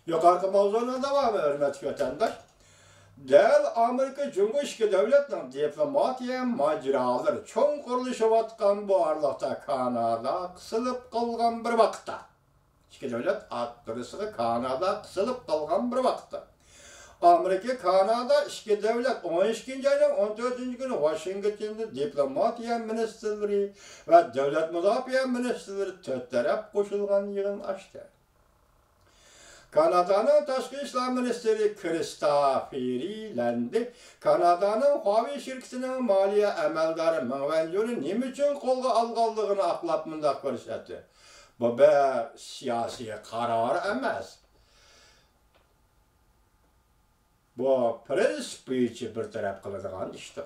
Yukarı mavzunun devamı hürmetli vatandaş. Del Amerika Cumhurbaşkanı devletinin diplomatiya maceraları çoğun kuruluşuvatkan bu arlıqta Kanada kısılıp kalgan bir vaqtda. İki devlet birisi Kanada kısılıp kalgan bir vaqtda. Amerika Kanada iki devlet 12. ayın 14. günü Washington'da diplomatiya ministerleri ve devlet müdafiə ministerleri dört taraf koşulgan yığın açtı. Kanada'nın Taşqi İşlər Ministeri Krista Freeland'i Kanada'nın Huawei şirketinin maliye əməldarı Mengwenju'nun nima üçün qo'lga alganligini aqlab mundaq ko'rsatdi. Bu bir siyosiy qaror emas. Bu prinsip bo'yicha bir taraf qiladigan ishdir.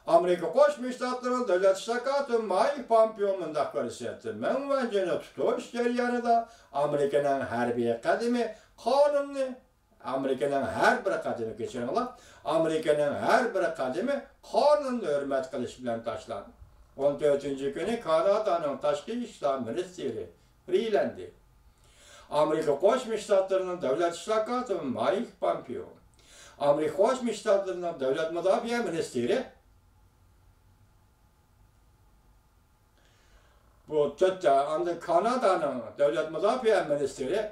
Amerika Qo'shma Shtatlari Davlat Shakati Mike Pompeo mundaq ko'rsatdi. Mengwenju'ni tutish jarayonida Amerikaning harbiy qadami qonunni Amerikaning har bir qadami kechiringlar, Amerikaning har bir qadami qonunni hurmat qilish bilan tashlandi. 14-kuni Kanadaning Tashqi ishlar ministri Freeland'i Amerika Qo'shma Shtatlarining Davlat Shakati Mike Pompeo, Amerika Qo'shma Shtatlarining Davlat Mudofaa ministri bu anda Kanada'nın devlet müdafiə ministeri,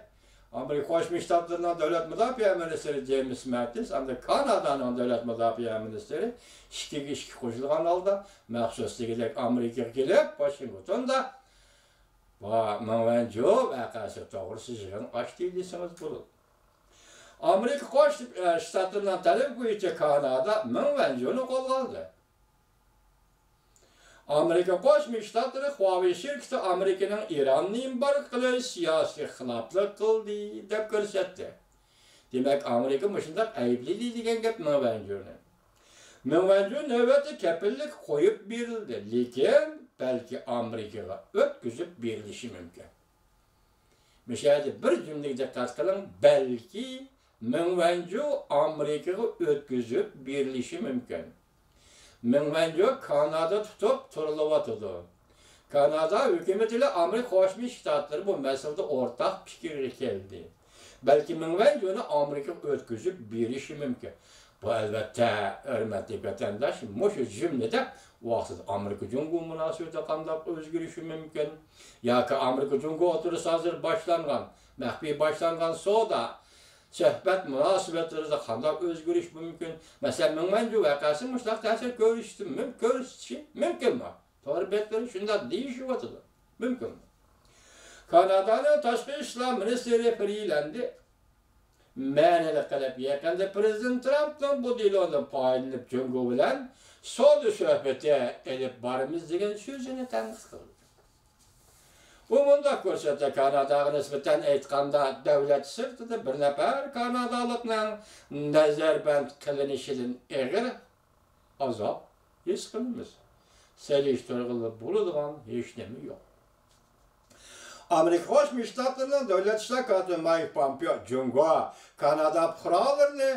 Amerika Qo'shma Shtatlarining devlet müdafiə ministeri James Mattis, anda Kanada'nın devlet müdafiə ministeri ishga qo'shilgan holda maxsusligidek Amerikaga kelib, Washingtonda va Mengwenju vaqasi to'g'risida yig'in ochdi desangiz bo'ladi. Amerika Qo'shma Shtatlarining talab bo'yicha Kanada Mengwenjuni qo'lga oldi. Amerika Qo'shma Shtatlari Huawei şirketi Amerikaning Iranni embargo qilish siyosiy xiloflik qildi deb ko'rsatdi. Demak, Amerika shunday aybladi degan gap Mengwenjuni. Mengwenju navbatda kepillik qo'yib berildi, lekin balki Amerikaga o'tkazib berilishi mumkin. Mishadi bir jumlaga diqqat qiling, balki Mengwenju Amerikaga o'tkazib berilishi mumkin. Mengwenju Kanada tutup turulavatdı. Kanada hükümetiyle Amerika Qo'shma Shtatlari bu meselede ortak fikirga keldi. Belki Mengwenju'nu Amerika o'tkazib berishi mumkin. Bu albatta hurmatli vatandosh, mushu jumlada vaqtida Amerika Cumhur munosabati qanday o'zgarishi mumkin yoki Amerika Cumhur o'tirishi hozir boshlangan, maxfiy boshlangan savdo suhbat munosabatlarida qanday o'zgarish mumkin? Masalan, Mengwenju vaqasi mushtaq ta'sir ko'rishi mumkinmi? To'g'ri betlar shunday deyishyapti. Mumkinmi? Kanadaning Tashqi ishlar ministri Freeland'i ma'nili qilib yaqinda Prezident Trampning bu dilodan foydalanib Jungo bilan savdo suhbati elib boramiz degan so'zini tanqid qildi. Bu mundaq ko'rsatdi, Kanadaga nisbatan aytganda davlat sirtida bir nafar Kanadalikning nazarband qilinishidan eg'ir azob his qilamiz. Selishtirg'ilib bo'ladigan hech nima yo'q. Amerika Qo'shma Shtatlarining Davlat Shakati Mike Pompeo Jungo Kanada fuqarolarini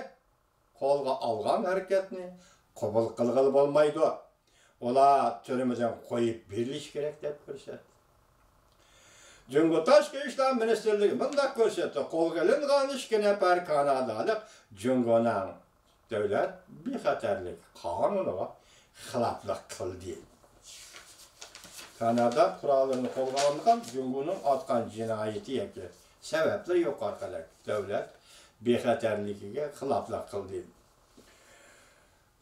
qo'lga olgan harakatni qabul qilg'ili bo'lmaydi. Ular turmadan qo'yib berilishi kerak deb ko'rsatdi. Jungo Tashqi ishlar ministerligi mundaq ko'rsatdi. Qo'lga olingan 2 nafar kanadalik Jungoning davlat bexatarlik qonuniga xiloflik qildi. Kanada qurolini qo'lga olgan Jungoning atgan jinoyati yoki sabablar yo'q orqali davlat bexatarligiga xiloflik qildi.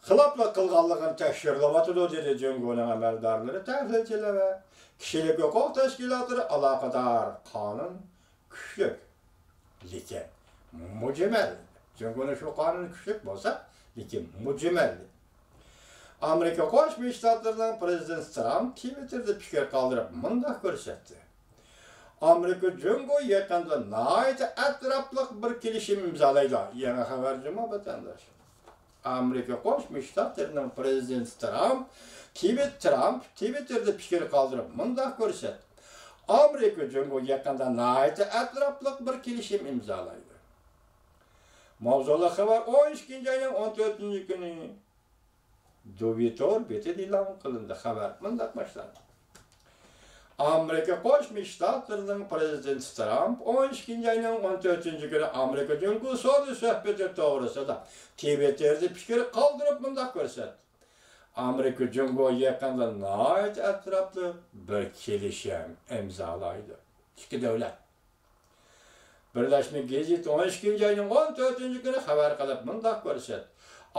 Xiloflik qilganligini tekshirilyapti dedi Jungoning amaldorlari, tahlilchilar va kishilik huquq tashkilotlari aloqador qonun kuchli, lekin mujmal. Jungoning shu qonun kuchli bo'lsa, lekin mujmal. Amerika Qo'shma Shtatlarining Prezident Trump Twitter'da fikr qoldirib mundaq ko'rsatdi. Amerika Jungo yaqinda nihoyat atrofli bir kelishim imzolaydi. Yangi xabar juma vatandosh. Amerika Qo'shma Shtatlarining Prezident Trump Twitter'da fikr qoldirib mundaq ko'rsatdi. Amerika Jungo yaqinda nihoyat atrofli bir kelishim imzolaydi. Mavzuli xabar 12-ayning 14-kuni Dovitor beti e'lon qilindi. Xabar mundaq boshlandi. Amerika Qo'shma Shtatlarining prezidenti Trump 12 ayning 14 kuni Amerika Jungo savdo suhbati to'g'risida Twitter'da fikr qoldirib bunday ko'rsatdi. Amerika Jungo yaqinda nihoyat atrofli bir kelishim imzolaydi. Ikki davlat. Birlashma gazeta 12 ayning 14 kuni xabar qilib bunday ko'rsatdi.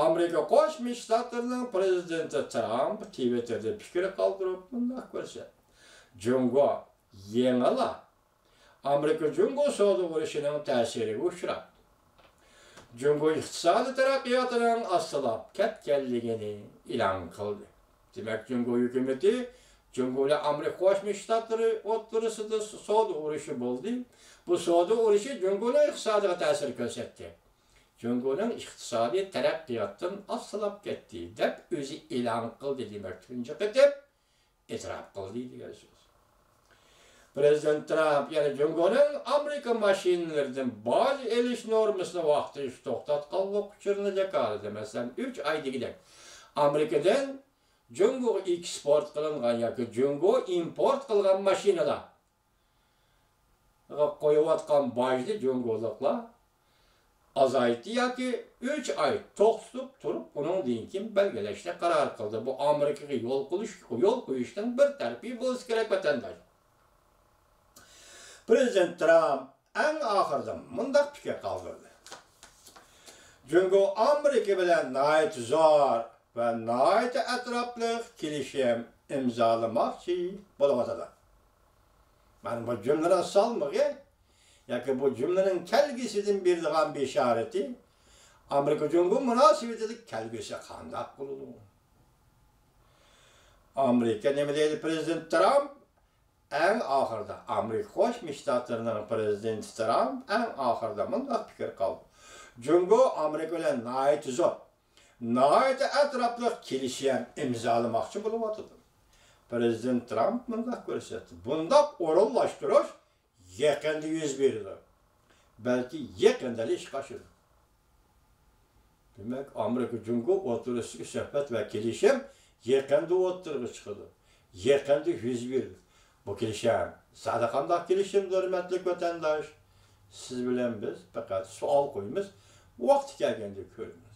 Amerika Qo'shma Shtatlarining prezidenti Trump Twitter'da fikr qoldirib bunday ko'rsatdi. Jungo yengila Amerika Jungo savdo urushining ta'siriga uchradi. Jungo iqtisodiy taraqqiyotining asllab ketganligini e'lon qildi. Demak, Jungo hukumati Jungo bilan Amerika Qo'shma Shtatlari o'rtasida savdo urushi bo'ldi. Bu savdo urushi Jungoning iqtisodiga ta'sir ko'rsatdi. Jungoning iqtisodiy taraqqiyotdan asllab ketdi deb o'zi e'lon qildi demak, tunji qetib e'tirof qildi degan so'z. Prezident Trump yana Jungoning Amerika mashinalaridan ba'zi elish normasini vaqtincha to'xtatganlik uchun jakarta masalan 3 oy degidek Amerikadan Jungo eksport qilingan yoki Jungo import qilgan mashinalar qo'yayotgan bajni Jungoliklar azaytdi yoki 3 oy to'xtatib turib undan keyin belgilashga qaror qildi. Bu Amerikaga yo'l qo'yishdan bir tarafı bo'lishi kerak vatandosh. Prezident Trump en ahırda mundaq fikir qoldirdi. Jungo Amerika bilan nihoyat zor va nihoyat atrofli kelishim imzolamoqchi bo'lyapti. Mana bu jumladan salmag'i yoki bu jumlaning kelgisidan berilgan beshorati Amerika Jungo munosabatida kelgisi qanday bo'ladi? Amerika nima deydi Prezident Trump? En ahırda Amerika Qo'shma Shtatlarining prezidenti Trump en ahırda bunday fikr qildi. Jungo Amerika bilan nihoyat zo'r, nihoyat atrofli kelishim imzolamoqchi bo'lyapti. Prezident Trump bunday ko'rsatdi. Bunday o'rinlashtirish yaqinda yuz berdi. Balki yaqinda ish qo'shildi. Demak, Amerika Jungo o'rtasidagi suhbat va kelishim yaqinda o'tirib chiqdi. Yaqinda yuz berdi. Bu kelishim, sadaqandoq kelishimdir, hurmatli vatandosh. Siz bilan biz faqat savol qo'yamiz, vaqti kelganda ko'ramiz.